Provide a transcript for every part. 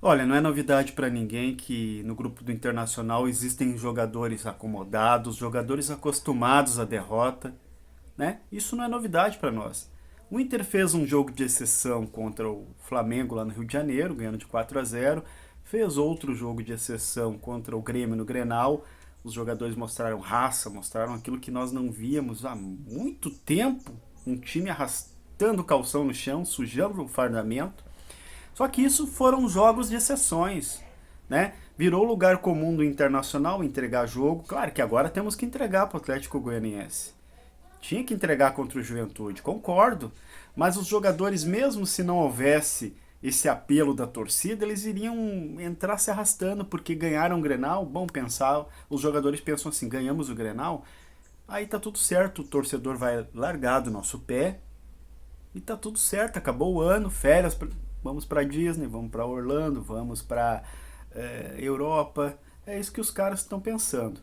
Olha, não é novidade para ninguém que no grupo do Internacional existem jogadores acomodados, jogadores acostumados à derrota, né? Isso não é novidade para nós. O Inter fez um jogo de exceção contra o Flamengo lá no Rio de Janeiro, ganhando de 4-0. Fez outro jogo de exceção contra o Grêmio no Grenal. Os jogadores mostraram raça, mostraram aquilo que nós não víamos há muito tempo. Um time arrastando o calção no chão, sujando o fardamento. Só que isso foram jogos de exceções, né? Virou lugar comum do Internacional entregar jogo. Claro que agora temos que entregar para o Atlético Goianiense. Tinha que entregar contra o Juventude, concordo. Mas os jogadores, mesmo se não houvesse esse apelo da torcida, eles iriam entrar se arrastando, porque ganharam o Grenal. Bom, pensar, os jogadores pensam assim, ganhamos o Grenal, aí tá tudo certo, o torcedor vai largar do nosso pé, e tá tudo certo, acabou o ano, férias, vamos para Disney, vamos para Orlando, vamos para Europa. É isso que os caras estão pensando.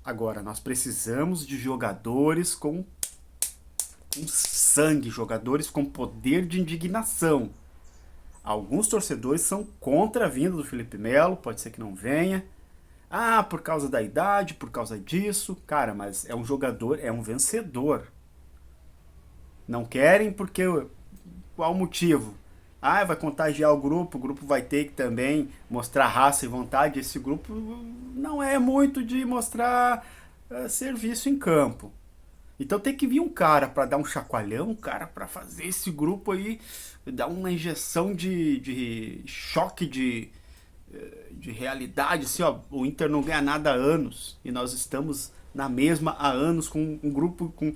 Agora, nós precisamos de jogadores com sangue, jogadores com poder de indignação. Alguns torcedores são contra a vinda do Felipe Melo, pode ser que não venha. Ah, por causa da idade, por causa disso. Cara, mas é um jogador, é um vencedor. Não querem porque qual o motivo? Ah, vai contagiar o grupo vai ter que também mostrar raça e vontade. Esse grupo não é muito de mostrar serviço em campo. Então tem que vir um cara para dar um chacoalhão, um cara para fazer esse grupo aí, dar uma injeção de choque de realidade. Assim, ó, o Inter não ganha nada há anos e nós estamos na mesma há anos com um grupo com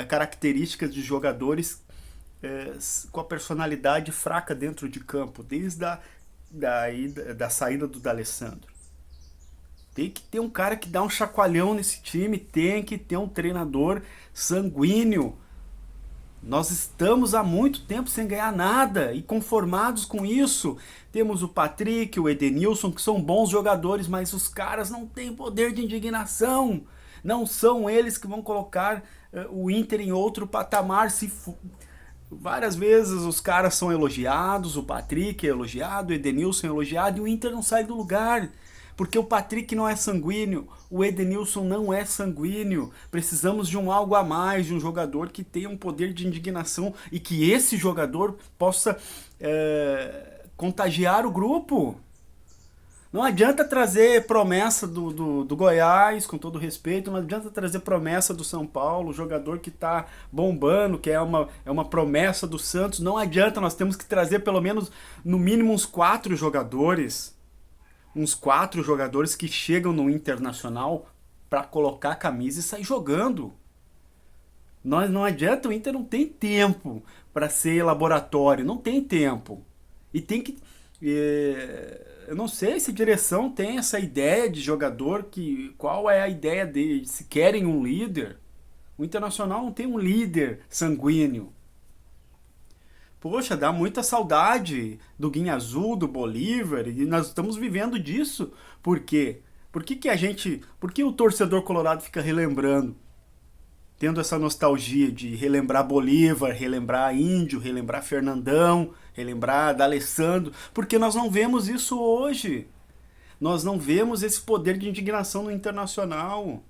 características de jogadores com a personalidade fraca dentro de campo, desde da saída do D'Alessandro. Tem que ter um cara que dá um chacoalhão nesse time, tem que ter um treinador sanguíneo. Nós estamos há muito tempo sem ganhar nada e conformados com isso. Temos o Patrick, o Edenilson, que são bons jogadores, mas os caras não têm poder de indignação. Não são eles que vão colocar o Inter em outro patamar. Várias vezes os caras são elogiados, o Patrick é elogiado, o Edenilson é elogiado e o Inter não sai do lugar. Porque o Patrick não é sanguíneo, o Edenilson não é sanguíneo. Precisamos de um algo a mais, de um jogador que tenha um poder de indignação e que esse jogador possa contagiar o grupo. Não adianta trazer promessa do Goiás, com todo respeito, não adianta trazer promessa do São Paulo, jogador que está bombando, que é uma promessa do Santos. Não adianta, nós temos que trazer pelo menos, no mínimo, uns quatro jogadores que chegam no Internacional para colocar a camisa e sair jogando. Não adianta, o Inter não tem tempo para ser laboratório, não tem tempo. E tem que. Eu não sei se a direção tem essa ideia de jogador, qual é a ideia deles, se querem um líder. O Internacional não tem um líder sanguíneo. Poxa, dá muita saudade do Guinha Azul, do Bolívar, e nós estamos vivendo disso. Por quê? Por que o torcedor colorado fica relembrando, tendo essa nostalgia de relembrar Bolívar, relembrar Índio, relembrar Fernandão, relembrar D'Alessandro? Porque nós não vemos isso hoje. Nós não vemos esse poder de indignação no Internacional.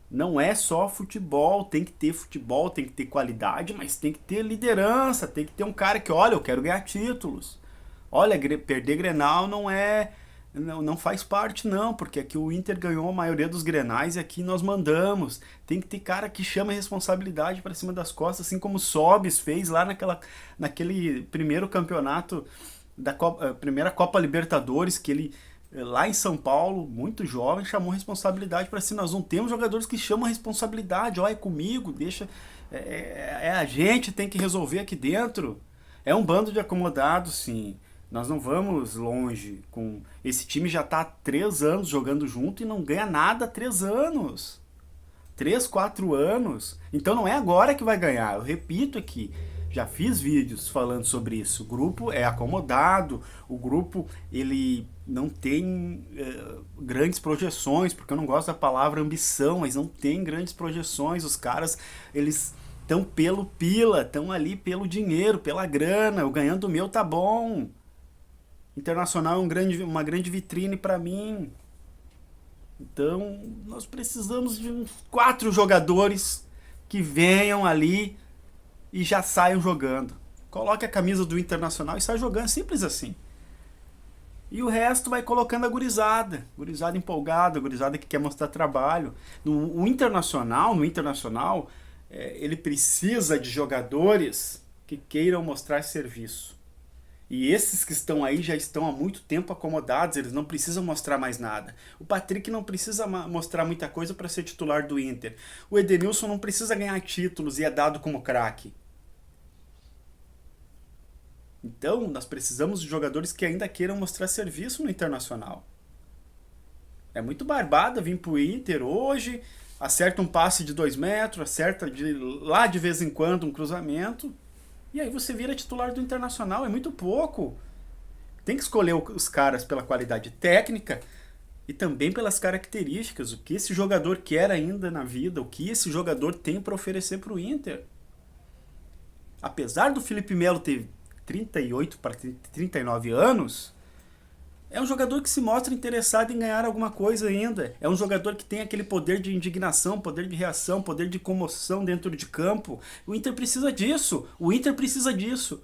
Não é só futebol, tem que ter qualidade, mas tem que ter liderança, tem que ter um cara que, olha, eu quero ganhar títulos. Olha, perder Grenal não faz parte não, porque aqui o Inter ganhou a maioria dos Grenais e aqui nós mandamos. Tem que ter cara que chama a responsabilidade para cima das costas, assim como o Sobis fez lá naquele primeiro campeonato primeira Copa Libertadores, que ele lá em São Paulo, muito jovem, chamou responsabilidade para si. Nós não temos jogadores que chamam a responsabilidade. Ó, é comigo, deixa. É a gente tem que resolver aqui dentro. É um bando de acomodados, sim. Nós não vamos longe. Esse time já está há 3 anos jogando junto e não ganha nada há 3 anos. 3, 4 anos. Então não é agora que vai ganhar. Eu repito aqui, já fiz vídeos falando sobre isso. O grupo é acomodado, o grupo ele não tem grandes projeções, porque eu não gosto da palavra ambição, mas não tem grandes projeções. Os caras, eles estão pelo pila, estão ali pelo dinheiro, pela grana. Eu ganhando o meu tá bom. Internacional é uma grande vitrine para mim. Então, nós precisamos de uns 4 jogadores que venham ali e já saiam jogando. Coloque a camisa do Internacional e sai jogando, simples assim. E o resto vai colocando a gurizada. Gurizada empolgada, gurizada que quer mostrar trabalho. No Internacional, ele precisa de jogadores que queiram mostrar serviço. E esses que estão aí já estão há muito tempo acomodados, eles não precisam mostrar mais nada. O Patrick não precisa mostrar muita coisa para ser titular do Inter. O Edenilson não precisa ganhar títulos e é dado como craque. Então, nós precisamos de jogadores que ainda queiram mostrar serviço no Internacional. É muito barbada vir pro Inter hoje, acerta um passe de 2 metros, acerta lá de vez em quando um cruzamento, e aí você vira titular do Internacional, é muito pouco. Tem que escolher os caras pela qualidade técnica e também pelas características, o que esse jogador quer ainda na vida, o que esse jogador tem para oferecer pro Inter. Apesar do Felipe Melo ter 38 para 39 anos, é um jogador que se mostra interessado em ganhar alguma coisa ainda. É um jogador que tem aquele poder de indignação, poder de reação, poder de comoção dentro de campo. O Inter precisa disso. O Inter precisa disso.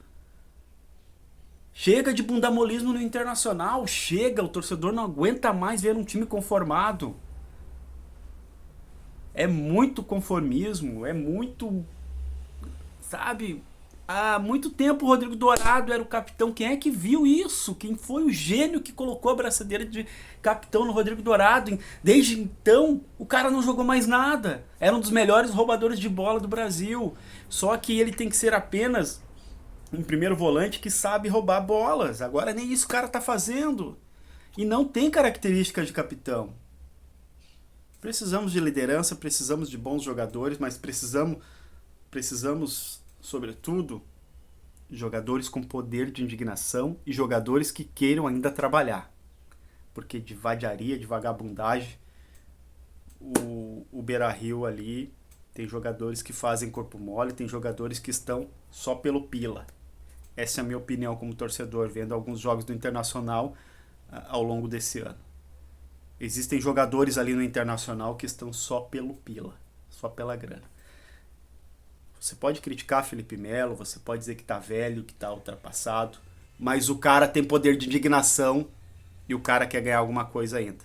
Chega de bundamolismo no Internacional. Chega, o torcedor não aguenta mais ver um time conformado. É muito conformismo, é muito... Sabe... Há muito tempo o Rodrigo Dourado era o capitão. Quem é que viu isso? Quem foi o gênio que colocou a braçadeira de capitão no Rodrigo Dourado? Desde então, o cara não jogou mais nada. Era um dos melhores roubadores de bola do Brasil. Só que ele tem que ser apenas um primeiro volante que sabe roubar bolas. Agora nem isso o cara tá fazendo. E não tem características de capitão. Precisamos de liderança, precisamos de bons jogadores, mas precisamos sobretudo, jogadores com poder de indignação e jogadores que queiram ainda trabalhar. Porque de vadiaria, de vagabundagem, o Beira-Rio ali tem jogadores que fazem corpo mole, tem jogadores que estão só pelo pila. Essa é a minha opinião como torcedor, vendo alguns jogos do Internacional ao longo desse ano. Existem jogadores ali no Internacional que estão só pelo pila, só pela grana. Você pode criticar Felipe Melo, você pode dizer que tá velho, que tá ultrapassado, mas o cara tem poder de indignação e o cara quer ganhar alguma coisa ainda.